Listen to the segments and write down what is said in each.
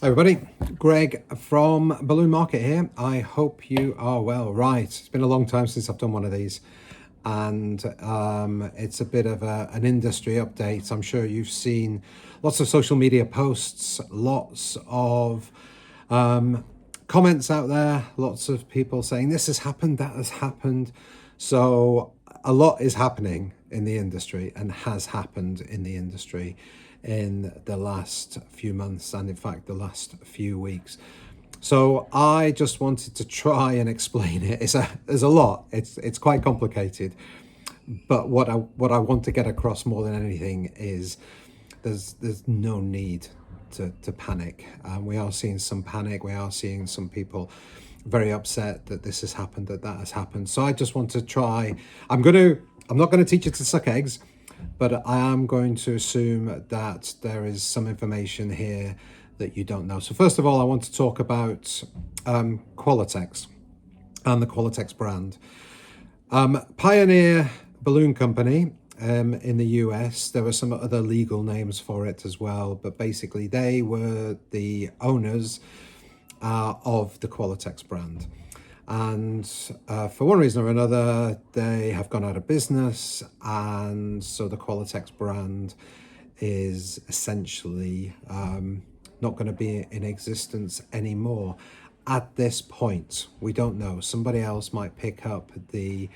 Hi everybody, Greg from Balloon Market here. I hope you are well. Right, it's been a long time since I've done one of these, and it's a bit of an industry update. I'm sure you've seen lots of social media posts, lots of comments out there, lots of people saying this has happened, that has happened. So a lot is happening in the industry and has happened in the industry in the last few months and in fact the last few weeks. So I just wanted to try and explain it. There's a lot. It's quite complicated. But what I want to get across more than anything is there's no need to panic. We are seeing some panic. We are seeing some people very upset that this has happened, that has happened. So I just want to try. I'm not going to teach you to suck eggs, but I am going to assume that there is some information here that you don't know. So first of all, I want to talk about Qualatex and the Qualatex brand. Pioneer Balloon Company in the US. There were some other legal names for it as well, but basically they were the owners of the Qualatex brand. And for one reason or another, they have gone out of business, and so the Qualatex brand is essentially not going to be in existence anymore. At this point, we don't know. Somebody else might pick up the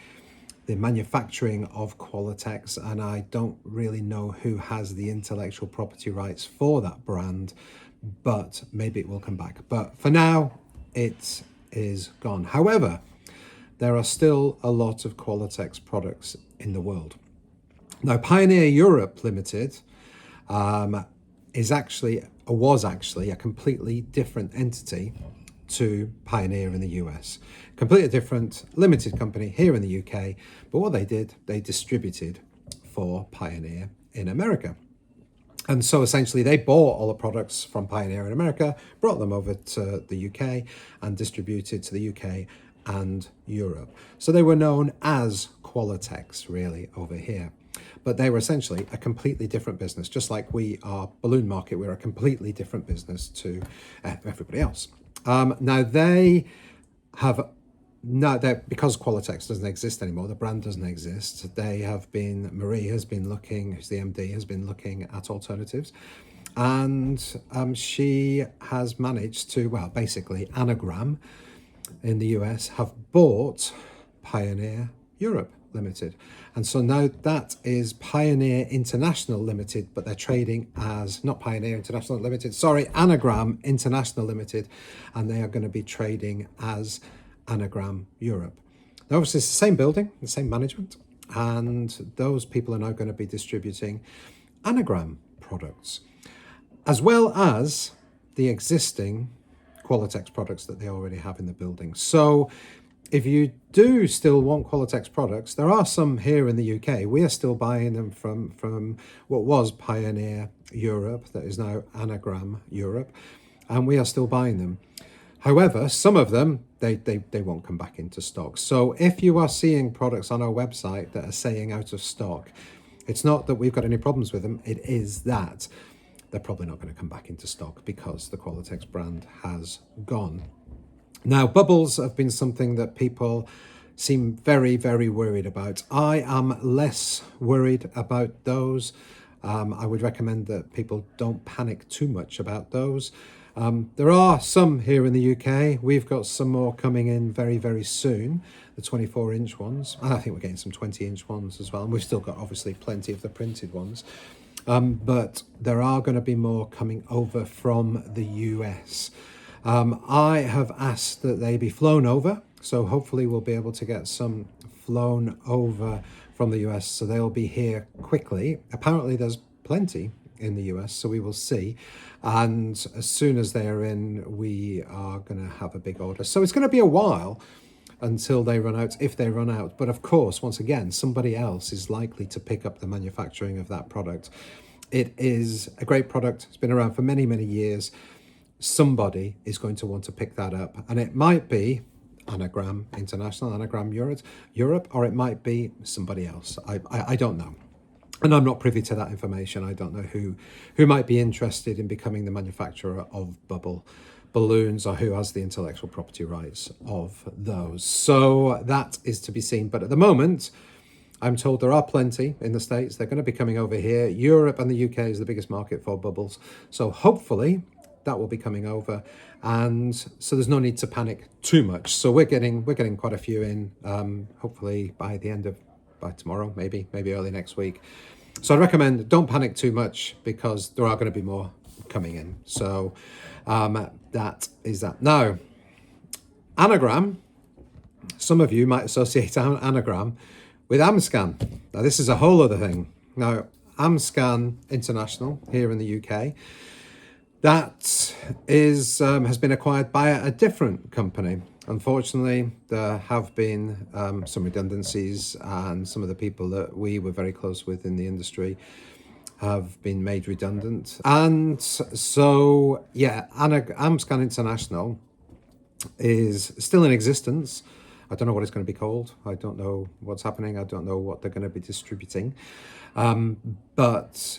manufacturing of Qualatex, and I don't really know who has the intellectual property rights for that brand, but maybe it will come back. But for now, it is gone. However, there are still a lot of Qualatex products in the world. Now, Pioneer Europe Limited was actually a completely different entity to Pioneer in the US. Completely different limited company here in the UK, but what they did, they distributed for Pioneer in America. And so essentially they bought all the products from Pioneer in America, brought them over to the UK and distributed to the UK and Europe. So they were known as Qualatex really over here. But they were essentially a completely different business, just like we are Balloon Market, we're a completely different business to everybody else. Now they have because Qualatex doesn't exist anymore, the brand doesn't exist. Marie has been looking, who's the MD, has been looking at alternatives, and she has managed to, well, basically Anagram in the US have bought Pioneer Europe Limited. And so now that is Pioneer International Limited, but they're trading as, not Pioneer International Limited, sorry, Anagram International Limited, and they are going to be trading as Anagram Europe. Now, obviously, it's the same building, the same management, and those people are now going to be distributing Anagram products, as well as the existing Qualatex products that they already have in the building. So if you do still want Qualatex products, there are some here in the UK. We are still buying them from what was Pioneer Europe, that is now Anagram Europe, and we are still buying them. However, some of them, they won't come back into stock. So if you are seeing products on our website that are saying out of stock, it's not that we've got any problems with them, it is that they're probably not going to come back into stock because the Qualatex brand has gone. Now, bubbles have been something that people seem very, very worried about. I am less worried about those. I would recommend that people don't panic too much about those. There are some here in the UK. We've got some more coming in very, very soon, the 24-inch ones. And I think we're getting some 20-inch ones as well. And we've still got, obviously, plenty of the printed ones. But there are going to be more coming over from the US. I have asked that they be flown over. So hopefully we'll be able to get some flown over from the US. So they'll be here quickly. Apparently there's plenty in the US, so we will see. And as soon as they are in, we are going to have a big order. So it's going to be a while until they run out, if they run out. But of course, once again, somebody else is likely to pick up the manufacturing of that product. It is a great product. It's been around for many, many years. Somebody is going to want to pick that up. And it might be Anagram International, Anagram Europe, or it might be somebody else. I don't know. And I'm not privy to that information. I don't know who might be interested in becoming the manufacturer of bubble balloons or who has the intellectual property rights of those. So that is to be seen. But at the moment, I'm told there are plenty in the States. They're going to be coming over here. Europe and the UK is the biggest market for bubbles. So hopefully that will be coming over. And so there's no need to panic too much. So we're getting quite a few in, hopefully by tomorrow, maybe early next week. So I recommend don't panic too much because there are going to be more coming in. So that is that. Now, Anagram, some of you might associate Anagram with Amscan. Now, this is a whole other thing. Now, Amscan International here in the UK, that is has been acquired by a different company. Unfortunately, there have been some redundancies, and some of the people that we were very close with in the industry have been made redundant. And so, yeah, Amscan International is still in existence. I don't know what it's going to be called. I don't know what's happening. I don't know what they're going to be distributing. But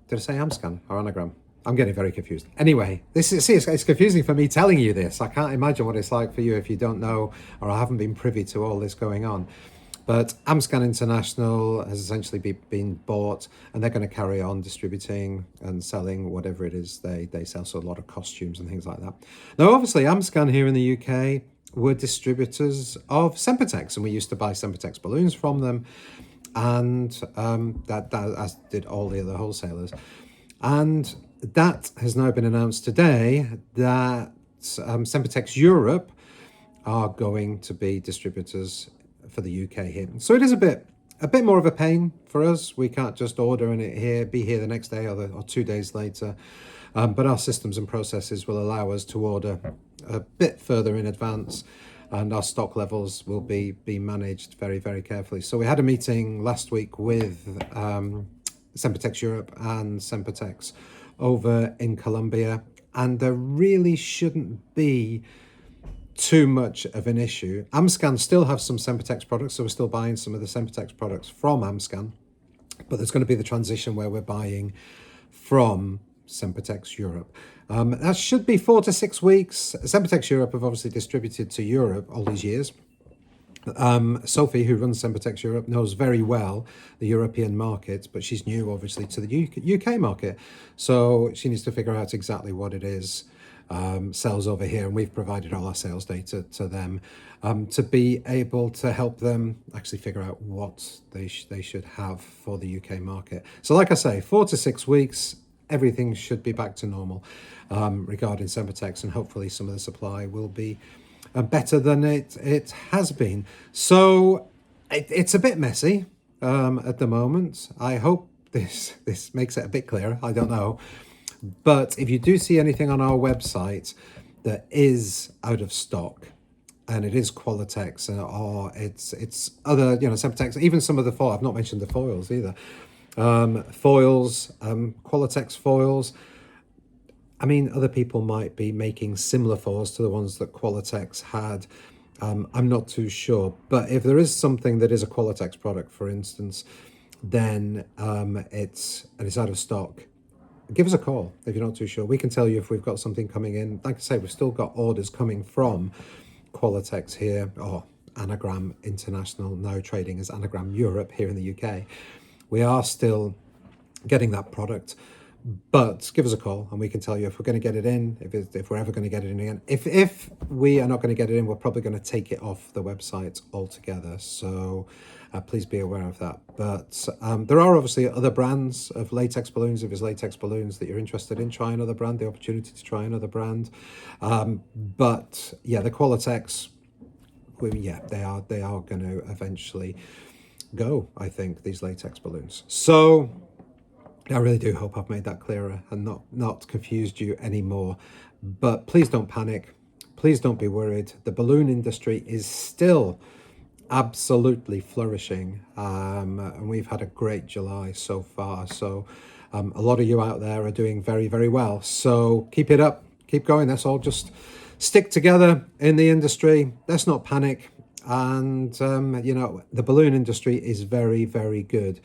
did I say Amscan or Anagram? I'm getting very confused. Anyway, it's confusing for me telling you this. I can't imagine what it's like for you if you don't know or I haven't been privy to all this going on. But Amscan International has essentially been bought, and they're going to carry on distributing and selling whatever it is they sell. So a lot of costumes and things like that. Now, obviously, Amscan here in the UK were distributors of Sempertex, and we used to buy Sempertex balloons from them, and that as did all the other wholesalers. And that has now been announced today that Sempertex Europe are going to be distributors for the UK here. So it is a bit more of a pain for us. We can't just order and be here the next day or 2 days later. But our systems and processes will allow us to order a bit further in advance, and our stock levels will be managed very, very carefully. So we had a meeting last week with Sempertex Europe and Sempertex over in Colombia, and there really shouldn't be too much of an issue. Amscan still have some Sempertex products, so we're still buying some of the Sempertex products from Amscan, but there's going to be the transition where we're buying from Sempertex Europe. That should be 4 to 6 weeks. Sempertex Europe have obviously distributed to Europe all these years. Sophie, who runs Sempertex Europe, knows very well the European market, but she's new, obviously, to the UK market. So she needs to figure out exactly what it is sells over here, and we've provided all our sales data to them to be able to help them actually figure out what they should have for the UK market. So like I say, 4 to 6 weeks, everything should be back to normal regarding Sempertex, and hopefully some of the supply will be better than it has been. So it's a bit messy at the moment. I hope this makes it a bit clearer. I don't know. But if you do see anything on our website that is out of stock, and it is Qualatex or it's other, Sempertex, even some of the foil, I've not mentioned the foils either. Foils, Qualatex foils. I mean, other people might be making similar foils to the ones that Qualatex had. I'm not too sure. But if there is something that is a Qualatex product, for instance, then it's out of stock, give us a call if you're not too sure. We can tell you if we've got something coming in. Like I say, we've still got orders coming from Qualatex here, or Anagram International, now trading as Anagram Europe here in the UK. We are still getting that product, but give us a call and we can tell you if we're going to get it in, if we're ever going to get it in again. If we are not going to get it in, we're probably going to take it off the website altogether. So please be aware of that. But there are obviously other brands of latex balloons. If it's latex balloons that you're interested in, try another brand, the opportunity to try another brand. But yeah, the Qualatex, they are going to eventually go, I think, these latex balloons. So I really do hope I've made that clearer and not confused you anymore. But please don't panic. Please don't be worried. The balloon industry is still absolutely flourishing. And we've had a great July so far. So a lot of you out there are doing very, very well. So keep it up. Keep going. Let's all just stick together in the industry. Let's not panic. And, the balloon industry is very, very good.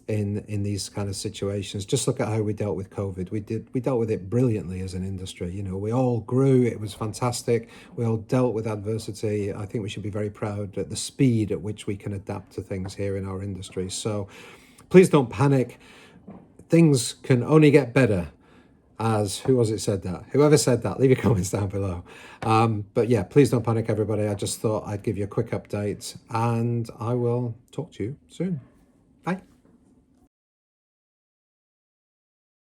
in these kind of situations. Just look at how we dealt with COVID. We dealt with it brilliantly as an industry. You know, we all grew. It was fantastic. We all dealt with adversity. I think we should be very proud at the speed at which we can adapt to things here in our industry. So please don't panic. Things can only get better. As who was it said that? Whoever said that, leave your comments down below. But yeah, please don't panic, everybody. I just thought I'd give you a quick update, and I will talk to you soon. Bye.